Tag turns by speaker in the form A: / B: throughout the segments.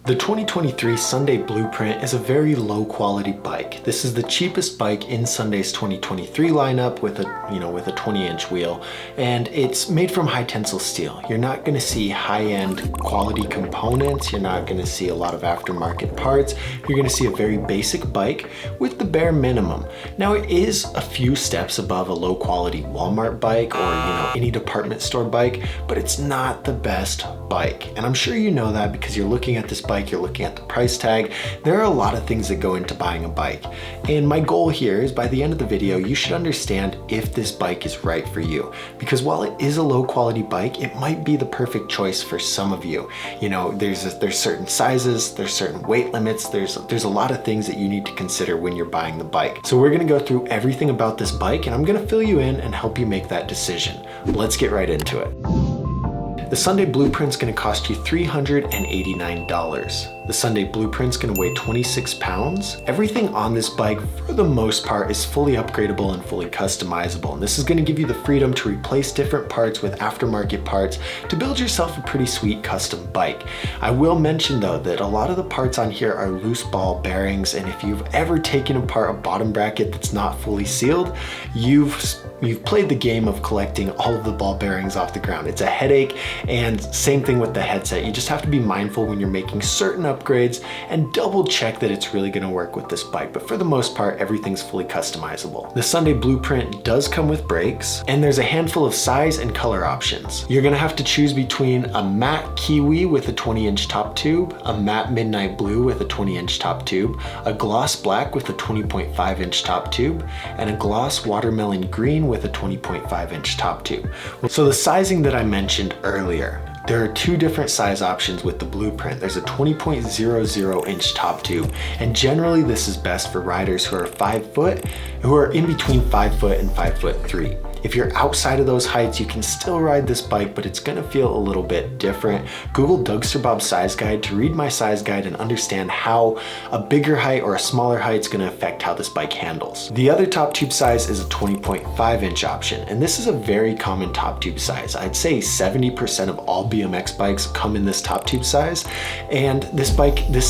A: The 2023 Sunday Blueprint is a very low quality bike. This is the cheapest bike in Sunday's 2023 lineup with a 20-inch wheel, and it's made from high tensile steel. You're not going to see high-end quality components. You're not going to see a lot of aftermarket parts. You're going to see a very basic bike with the bare minimum. Now, it is a few steps above a low quality Walmart bike or any department store bike, but it's not the best bike. And I'm sure you know that because you're looking at this bike, you're looking at the price tag. There are a lot of things that go into buying a bike. And my goal here is by the end of the video, you should understand if this bike is right for you. Because while it is a low quality bike, it might be the perfect choice for some of you. There's certain sizes, there's certain weight limits, there's a lot of things that you need to consider when you're buying the bike. So we're gonna go through everything about this bike and I'm gonna fill you in and help you make that decision. Let's get right into it. The Sunday Blueprint's gonna cost you $389. The Sunday Blueprint's gonna weigh 26 pounds. Everything on this bike, for the most part, is fully upgradable and fully customizable. And this is gonna give you the freedom to replace different parts with aftermarket parts to build yourself a pretty sweet custom bike. I will mention though that a lot of the parts on here are loose ball bearings, and if you've ever taken apart a bottom bracket that's not fully sealed, you've played the game of collecting all of the ball bearings off the ground. It's a headache, and same thing with the headset. You just have to be mindful when you're making certain upgrades and double check that it's really gonna work with this bike. But for the most part, everything's fully customizable. The Sunday Blueprint does come with brakes, and there's a handful of size and color options. You're gonna have to choose between a matte kiwi with a 20-inch top tube, a matte midnight blue with a 20-inch top tube, a gloss black with a 20.5-inch top tube, and a gloss watermelon green with a 20.5-inch top tube. So the sizing that I mentioned earlier, there are two different size options with the Blueprint. There's a 20.00-inch top tube, and generally this is best for riders who are 5 foot, who are in between 5 foot and 5'3". If you're outside of those heights, you can still ride this bike, but it's gonna feel a little bit different. Google Dougsterbob size guide to read my size guide and understand how a bigger height or a smaller height is gonna affect how this bike handles. The other top tube size is a 20.5-inch option, and this is a very common top tube size. I'd say 70% of all BMX bikes come in this top tube size, and this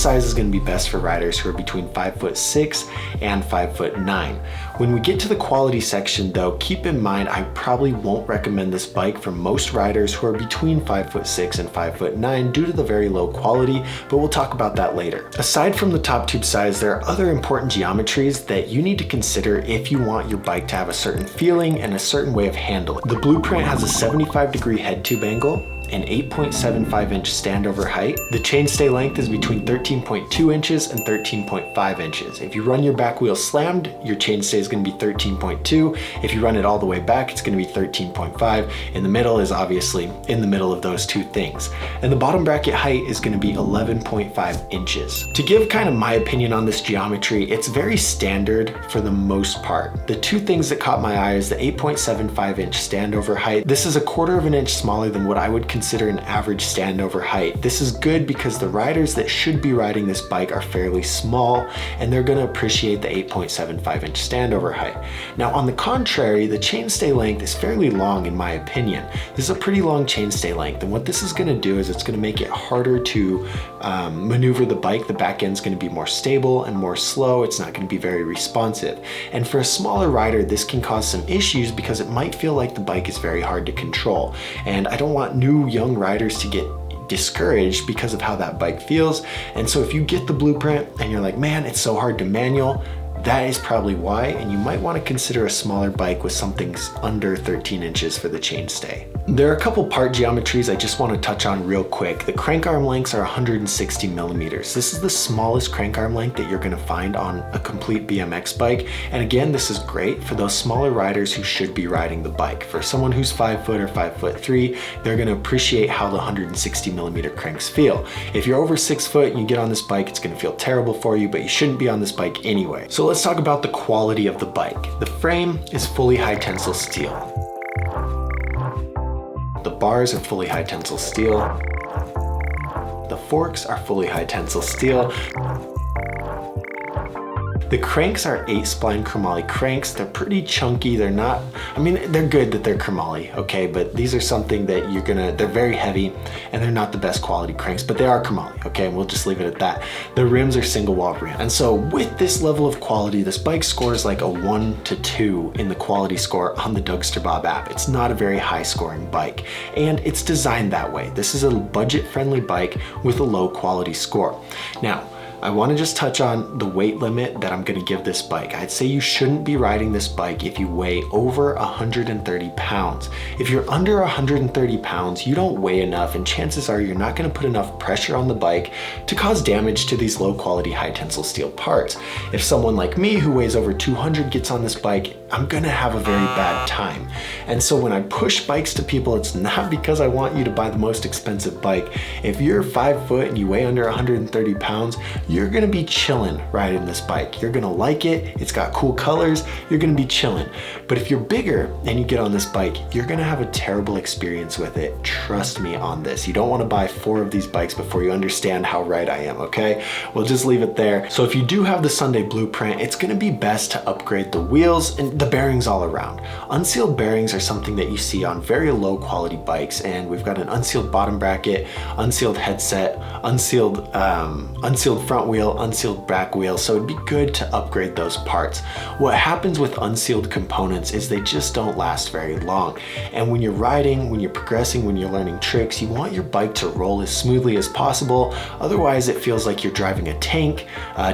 A: size is gonna be best for riders who are between 5'6" and 5'9". When we get to the quality section though, keep in mind I probably won't recommend this bike for most riders who are between 5'6" and 5'9" due to the very low quality, but we'll talk about that later. Aside from the top tube size, there are other important geometries that you need to consider if you want your bike to have a certain feeling and a certain way of handling. The Blueprint has a 75-degree head tube angle, an 8.75-inch standover height. The chainstay length is between 13.2 inches and 13.5 inches. If you run your back wheel slammed, your chainstay is going to be 13.2. If you run it all the way back, it's going to be 13.5. In the middle is obviously in the middle of those two things. And the bottom bracket height is going to be 11.5 inches. To give kind of my opinion on this geometry, it's very standard for the most part. The two things that caught my eye is the 8.75-inch standover height. This is a 1/4 of an inch smaller than what I would consider an average standover height. This is good because the riders that should be riding this bike are fairly small, and they're going to appreciate the 8.75-inch standover height. Now, on the contrary, the chainstay length is fairly long in my opinion. This is a pretty long chainstay length, and what this is going to do is it's going to make it harder to maneuver the bike. The back end's going to be more stable and more slow. It's not going to be very responsive. And for a smaller rider, this can cause some issues because it might feel like the bike is very hard to control. And I don't want new young riders to get discouraged because of how that bike feels. And so if you get the Blueprint and you're like, man, it's so hard to manual, that is probably why, and you might want to consider a smaller bike with something under 13 inches for the chainstay. There are a couple part geometries I just want to touch on real quick. The crank arm lengths are 160 millimeters. This is the smallest crank arm length that you're going to find on a complete BMX bike. And again, this is great for those smaller riders who should be riding the bike. For someone who's 5 foot or 5'3", they're going to appreciate how the 160 millimeter cranks feel. If you're over 6 foot and you get on this bike, it's going to feel terrible for you, but you shouldn't be on this bike anyway. So let's talk about the quality of the bike. The frame is fully high tensile steel. The bars are fully high tensile steel. The forks are fully high tensile steel. The cranks are 8-spline chromoly cranks. They're pretty chunky. They're not, I mean, they're good that they're chromoly, okay? But these are something that they're very heavy and they're not the best quality cranks, but they are chromoly, okay? And we'll just leave it at that. The rims are single wall rim. And so with this level of quality, this bike scores like a 1 to 2 in the quality score on the Dougsterbob app. It's not a very high scoring bike, and it's designed that way. This is a budget friendly bike with a low quality score. Now, I want to just touch on the weight limit that I'm going to give this bike. I'd say you shouldn't be riding this bike if you weigh over 130 pounds. If you're under 130 pounds, you don't weigh enough, and chances are you're not going to put enough pressure on the bike to cause damage to these low quality high tensile steel parts. If someone like me who weighs over 200 gets on this bike, I'm going to have a very bad time. And so when I push bikes to people, it's not because I want you to buy the most expensive bike. If you're 5 foot and you weigh under 130 pounds, you're gonna be chilling riding this bike. You're gonna like it, it's got cool colors, you're gonna be chilling. But if you're bigger and you get on this bike, you're gonna have a terrible experience with it. Trust me on this. You don't wanna buy 4 of these bikes before you understand how right I am, okay? We'll just leave it there. So if you do have the Sunday Blueprint, it's gonna be best to upgrade the wheels and the bearings all around. Unsealed bearings are something that you see on very low quality bikes, and we've got an unsealed bottom bracket, unsealed headset, unsealed front wheel, unsealed back wheel, so it'd be good to upgrade those parts. What happens with unsealed components is they just don't last very long. And when you're riding, when you're progressing, when you're learning tricks, you want your bike to roll as smoothly as possible. Otherwise, it feels like you're driving a tank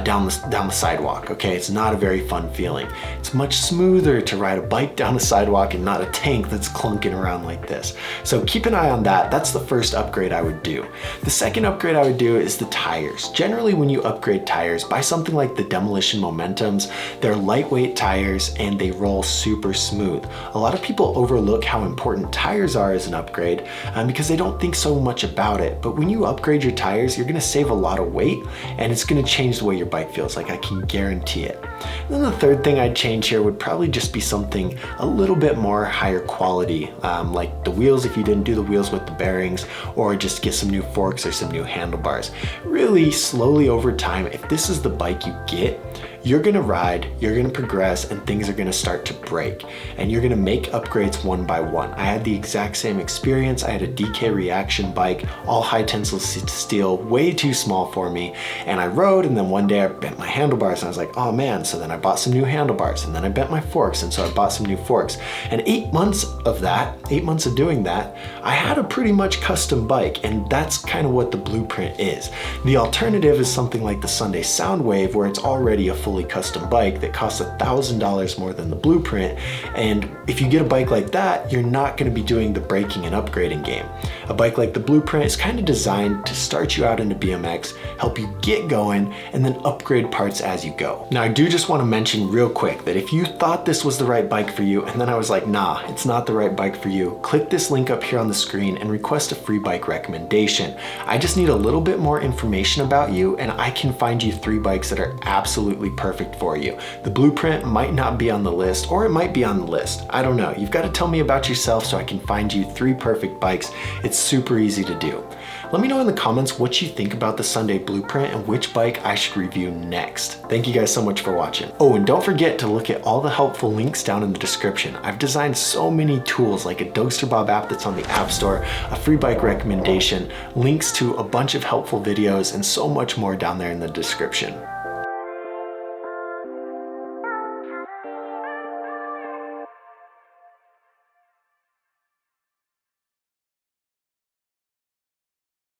A: down the sidewalk, okay? It's not a very fun feeling. It's much smoother to ride a bike down a sidewalk and not a tank that's clunking around like this. So keep an eye on that. That's the first upgrade I would do. The second upgrade I would do is the tires. Generally, when you upgrade tires, buy something like the Demolition Momentums. They're lightweight tires and they roll super smooth. A lot of people overlook how important tires are as an upgrade because they don't think so much about it. But when you upgrade your tires, you're gonna save a lot of weight and it's gonna change the way your bike feels, like I can guarantee it. And then the third thing I'd change here would probably just be something a little bit more higher quality, like the wheels if you didn't do the wheels with the bearings, or just get some new forks or some new handlebars. Really slowly over time, if this is the bike you get, you're gonna ride, you're gonna progress, and things are gonna start to break. And you're gonna make upgrades one by one. I had the exact same experience. I had a DK reaction bike, all high tensile steel, way too small for me. And I rode, and then one day I bent my handlebars, and I was like, oh man. So then I bought some new handlebars, and then I bent my forks, and so I bought some new forks. And 8 months of doing that, I had a pretty much custom bike, and that's kind of what the Blueprint is. The alternative is something like the Sunday Soundwave, where it's already a fully custom bike that costs $1,000 more than the Blueprint. And if you get a bike like that, you're not going to be doing the breaking and upgrading game. A bike like the Blueprint is kind of designed to start you out into BMX, help you get going, and then upgrade parts as you go. Now, I do just want to mention real quick that if you thought this was the right bike for you, and then I was like, nah, it's not the right bike for you, click this link up here on the screen and request a free bike recommendation. I just need a little bit more information about you, and I can find you 3 bikes that are absolutely perfect for you. The Blueprint might not be on the list, or it might be on the list. I don't know. You've got to tell me about yourself so I can find you 3 perfect bikes. It's super easy to do. Let me know in the comments what you think about the Sunday Blueprint and which bike I should review next. Thank you guys so much for watching. Oh, and don't forget to look at all the helpful links down in the description. I've designed so many tools, like a Dougsterbob app that's on the App Store, a free bike recommendation, links to a bunch of helpful videos, and so much more down there in the description.